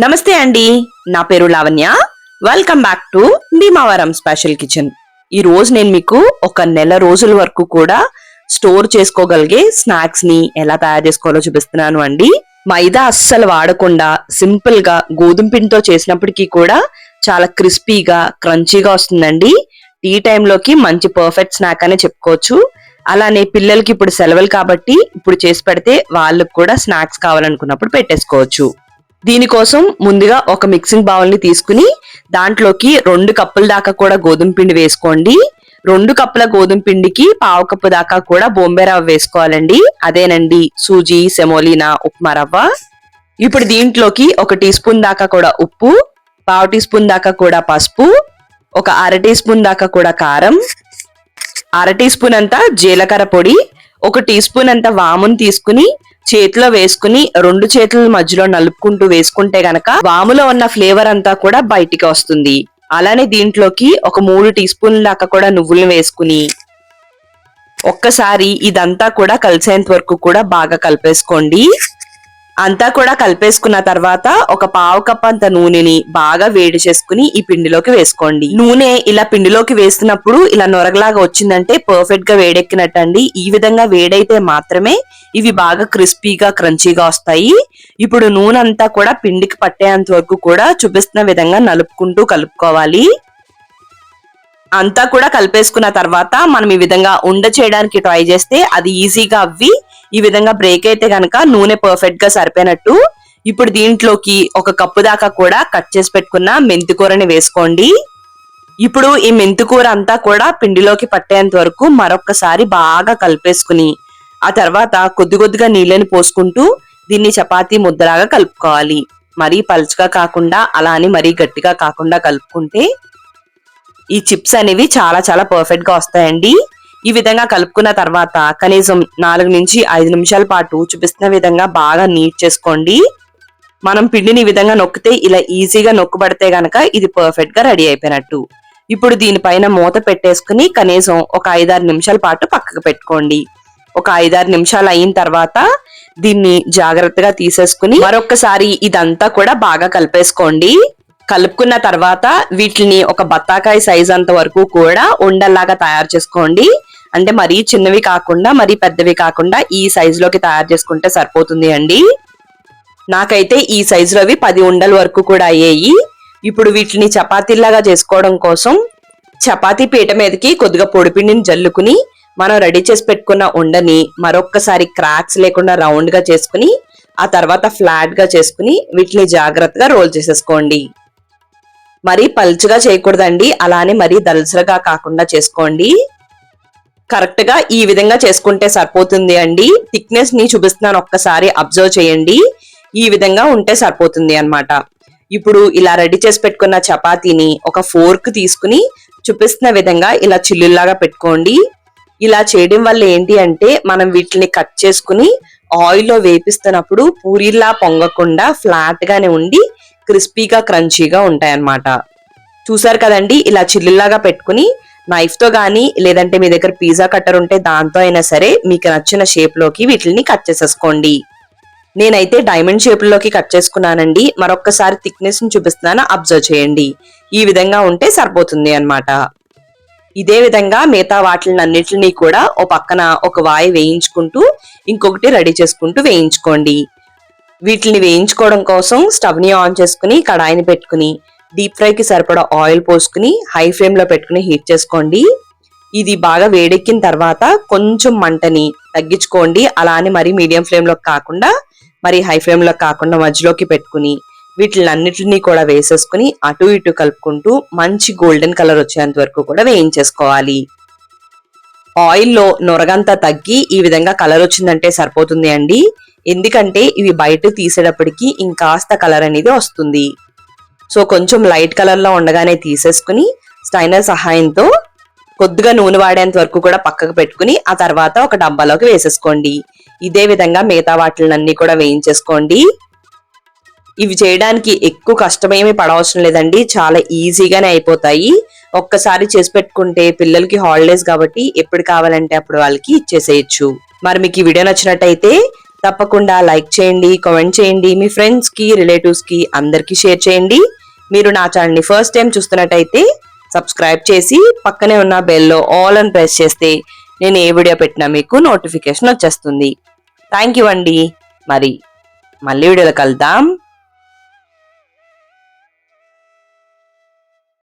నమస్తే అండి, నా పేరు Lavanya. Welcome back to Bhimavaram special kitchen. ఈ రోజు నేను మీకు ఒక నెల రోజుల వరకు కూడా స్టోర్ చేసుకోగలిగే స్నాక్స్ ని ఎలా తయారు చేసుకోవాలో చూపిస్తున్నాను అండి. మైదా అస్సలు వాడకుండా సింపుల్ గా గోధుమ పిండితో చేసినప్పటికీ కూడా చాలా క్రిస్పీగా క్రంచీగా వస్తుందండి. టీ టైంలోకి మంచి పర్ఫెక్ట్ స్నాక్ అనే చెప్పుకోవచ్చు. అలానే పిల్లలకి ఇప్పుడు సెలవులు కాబట్టి ఇప్పుడు చేసి పెడితే వాళ్ళకి కూడా స్నాక్స్ కావాలనుకున్నప్పుడు పెట్టేసుకోవచ్చు. దీనికోసం ముందుగా ఒక మిక్సింగ్ బౌల్ ని తీసుకుని దాంట్లోకి 2 కప్పుల దాకా కూడా గోధుమ పిండి వేసుకోండి. 2 కప్పుల గోధుమ పిండికి 1/2 కప్పు దాకా కూడా బొంబే రవ్వ వేసుకోవాలండి. అదేనండి సూజీ, సెమోలినా, ఉప్మా రవ్వ. ఇప్పుడు దీంట్లోకి 1 టీ స్పూన్ దాకా కూడా ఉప్పు, 1/2 టీ స్పూన్ దాకా కూడా పసుపు, 1/2 టీ స్పూన్ దాకా కూడా కారం, 1/2 టీ స్పూన్ అంతా జీలకర్ర పొడి, 1 టీ స్పూన్ అంతా వామును తీసుకుని చేతిలో వేసుకుని 2 చేతుల మధ్యలో నలుపుకుంటూ వేసుకుంటే గనక వాములో ఉన్న ఫ్లేవర్ అంతా కూడా బయటికి వస్తుంది. అలానే దీంట్లోకి ఒక 3 టీ స్పూన్ల దాకా కూడా నువ్వులను వేసుకుని ఒక్కసారి ఇదంతా కూడా కలిసేంత వరకు కూడా బాగా కలిపేసుకోండి. అంతా కూడా కలిపేసుకున్న తర్వాత ఒక 1/2 కప్ అంత నూనెని బాగా వేడి చేసుకుని ఈ పిండిలోకి వేసుకోండి. నూనె ఇలా పిండిలోకి వేస్తున్నప్పుడు ఇలా నొరగలాగా వచ్చిందంటే పర్ఫెక్ట్ గా వేడెక్కినట్టండి. ఈ విధంగా వేడైతే మాత్రమే ఇవి బాగా క్రిస్పీగా క్రంచీగా వస్తాయి. ఇప్పుడు నూనె అంతా కూడా పిండికి పట్టేంత వరకు కూడా చూపిస్తున్న విధంగా నలుపుకుంటూ కలుపుకోవాలి. అంతా కూడా కలిపేసుకున్న తర్వాత మనం ఈ విధంగా ఉండ చేయడానికి ట్రై చేస్తే అది ఈజీగా అవ్వి ఈ విధంగా బ్రేక్ అయితే గనక నూనె పర్ఫెక్ట్ గా సరిపోయినట్టు. ఇప్పుడు దీంట్లోకి 1 కప్పు దాకా కూడా కట్ చేసి పెట్టుకున్న మెంతికూరని వేసుకోండి. ఇప్పుడు ఈ మెంతికూర అంతా కూడా పిండిలోకి పట్టేంత వరకు మరొకసారి బాగా కలిపేసుకుని ఆ తర్వాత కొద్ది కొద్దిగా నీళ్ళని పోసుకుంటూ దీన్ని చపాతీ ముద్దలాగా కలుపుకోవాలి. మరీ పలుచగా కాకుండా అలా అని మరీ గట్టిగా కాకుండా కలుపుకుంటే ఈ చిప్స్ అనేవి చాలా చాలా పర్ఫెక్ట్ గా వస్తాయండి. ఈ విధంగా కలుపుకున్న తర్వాత కనీసం 4 నుంచి 5 నిమిషాల పాటు చూపిస్తున్న విధంగా బాగా నీట్ చేసుకోండి. మనం పిండిని ఈ విధంగా నొక్కితే ఇలా ఈజీగా నొక్కుబడితే గనక ఇది పర్ఫెక్ట్ గా రెడీ అయిపోయినట్టు. ఇప్పుడు దీనిపైన మూత పెట్టేసుకుని కనీసం ఒక 5-6 నిమిషాల పాటు పక్కకు పెట్టుకోండి. ఒక 5-6 నిమిషాలు అయిన తర్వాత దీన్ని జాగ్రత్తగా తీసేసుకుని మరొకసారి ఇదంతా కూడా బాగా కలిపేసుకోండి. కలుపుకున్న తర్వాత వీటిని ఒక బత్తాకాయ సైజ్ అంత వరకు కూడా ఉండల్లాగా తయారు చేసుకోండి. అంటే మరీ చిన్నవి కాకుండా మరీ పెద్దవి కాకుండా ఈ సైజ్ లోకి తయారు చేసుకుంటే సరిపోతుంది అండి. నాకైతే ఈ సైజులో 10 ఉండల వరకు కూడా అయ్యాయి. ఇప్పుడు వీటిని చపాతీలాగా చేసుకోవడం కోసం చపాతీ పీట మీదకి కొద్దిగా పొడిపిండిని జల్లుకుని మనం రెడీ చేసి పెట్టుకున్న ఉండని మరొక్కసారి క్రాక్స్ లేకుండా రౌండ్ గా చేసుకుని ఆ తర్వాత ఫ్లాట్ గా చేసుకుని వీటిని జాగ్రత్తగా రోల్ చేసేసుకోండి. మరీ పల్చగా చేయకూడదండి, అలానే మరీ దల్సరగా కాకుండా చేసుకోండి. కరెక్ట్ గా ఈ విధంగా చేసుకుంటే సరిపోతుంది అండి. థిక్నెస్ ని చూపిస్తున్నాను, ఒక్కసారి అబ్జర్వ్ చేయండి. ఈ విధంగా ఉంటే సరిపోతుంది అన్నమాట. ఇప్పుడు ఇలా రెడీ చేసి పెట్టుకున్న చపాతీని ఒక ఫోర్క్ తీసుకుని చూపిస్తున్న విధంగా ఇలా చిల్లుల్లాగా పెట్టుకోండి. ఇలా చేయడం వల్ల ఏంటి అంటే మనం వీటిని కట్ చేసుకుని ఆయిల్లో వేపిస్తున్నప్పుడు పూరిలా పొంగకుండా ఫ్లాట్ గానే ఉండి క్రిస్పీగా క్రంచీగా ఉంటాయన్నమాట. చూసారు కదండి, ఇలా చిల్లులాగా పెట్టుకుని నైఫ్ తో గానీ లేదంటే మీ దగ్గర పిజ్జా కట్టర్ ఉంటే దాంతో అయినా సరే మీకు నచ్చిన షేప్ లోకి వీటిని కట్ చేసేసుకోండి. నేనైతే డైమండ్ షేప్ లోకి కట్ చేసుకున్నానండి. మరొకసారి థిక్నెస్ ని చూపిస్తున్నాను, అబ్జర్వ్ చేయండి. ఈ విధంగా ఉంటే సరిపోతుంది అన్నమాట. ఇదే విధంగా మిగతా వాటిలన్నిటిని కూడా ఓ పక్కన ఒక వాయి వేయించుకుంటూ ఇంకొకటి రెడీ చేసుకుంటూ వేయించుకోండి. వీటిని వేయించుకోవడం కోసం స్టవ్ ని ఆన్ చేసుకుని కడాయిని పెట్టుకుని డీప్ ఫ్రై కి సరిపడా ఆయిల్ పోసుకుని హై ఫ్లేమ్ లో పెట్టుకుని హీట్ చేసుకోండి. ఇది బాగా వేడెక్కిన తర్వాత కొంచెం మంటని తగ్గించుకోండి. అలానే మరి మీడియం ఫ్లేమ్ లో కాకుండా మరి హై ఫ్లేమ్ లో కాకుండా మధ్యలోకి పెట్టుకుని వీటిలన్నిటిని కూడా వేసేసుకుని అటు ఇటు కలుపుకుంటూ మంచి గోల్డెన్ కలర్ వచ్చేంత వరకు కూడా వేయించేసుకోవాలి. ఆయిల్లో నొరగంతా తగ్గి ఈ విధంగా కలర్ వచ్చిందంటే సరిపోతుంది అండి. ఎందుకంటే ఇవి బయట తీసేటప్పటికి ఇంకాస్త కలర్ అనేది వస్తుంది. సో కొంచెం లైట్ కలర్ లో ఉండగానే తీసేసుకుని స్టైనర్ సహాయంతో కొద్దిగా నూనె వాడేంత వరకు కూడా పక్కకు పెట్టుకుని ఆ తర్వాత ఒక డబ్బాలోకి వేసేసుకోండి. ఇదే విధంగా మిగతా వాటిలన్నీ కూడా వేయించేసుకోండి. ఇవి చేయడానికి ఎక్కువ కష్టమేమీ పడవసరం లేదండి, చాలా ఈజీగానే అయిపోతాయి. ఒక్కసారి చేసి పెట్టుకుంటే పిల్లలకి హాలిడేస్ కాబట్టి ఎప్పుడు కావాలంటే అప్పుడు వాళ్ళకి ఇచ్చేసేయచ్చు. మరి మీకు ఈ వీడియో నచ్చినట్టయితే తప్పకుండా లైక్ చేయండి, కామెంట్ చేయండి, మీ ఫ్రెండ్స్ కి రిలేటివ్స్ కి అందరికి షేర్ చేయండి. మీరు నా ఛానల్ ని ఫస్ట్ టైం చూస్తున్నట్టయితే సబ్స్క్రైబ్ చేసి పక్కనే ఉన్న బెల్ లో ఆల్ అని ప్రెస్ చేస్తే నేను ఏ వీడియో పెట్టినా మీకు నోటిఫికేషన్ వచ్చేస్తుంది. థ్యాంక్ యూ అండి. మరి మళ్ళీ వీడియోలో కలుద్దాం.